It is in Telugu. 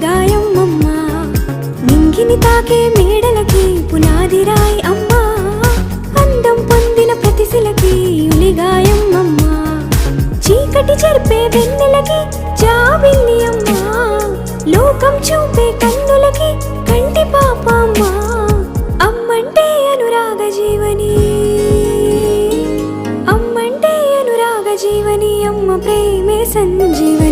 గాయం అమ్మా, నింగిని తాకే మేడలకి పునాది రాయి అమ్మా, అందం పొందిన ప్రతిశిలకి ఉలిగాయం అమ్మా, చీకటి చెరిపే వెన్నెలకి జాబిల్లి అమ్మా, లోకం చూపే కన్నులకి కంటి పాప అమ్మా, అమ్మంటే అనురాగ జీవని, అమ్మంటే అనురాగ జీవని, అమ్మ ప్రేమే సంజీవని.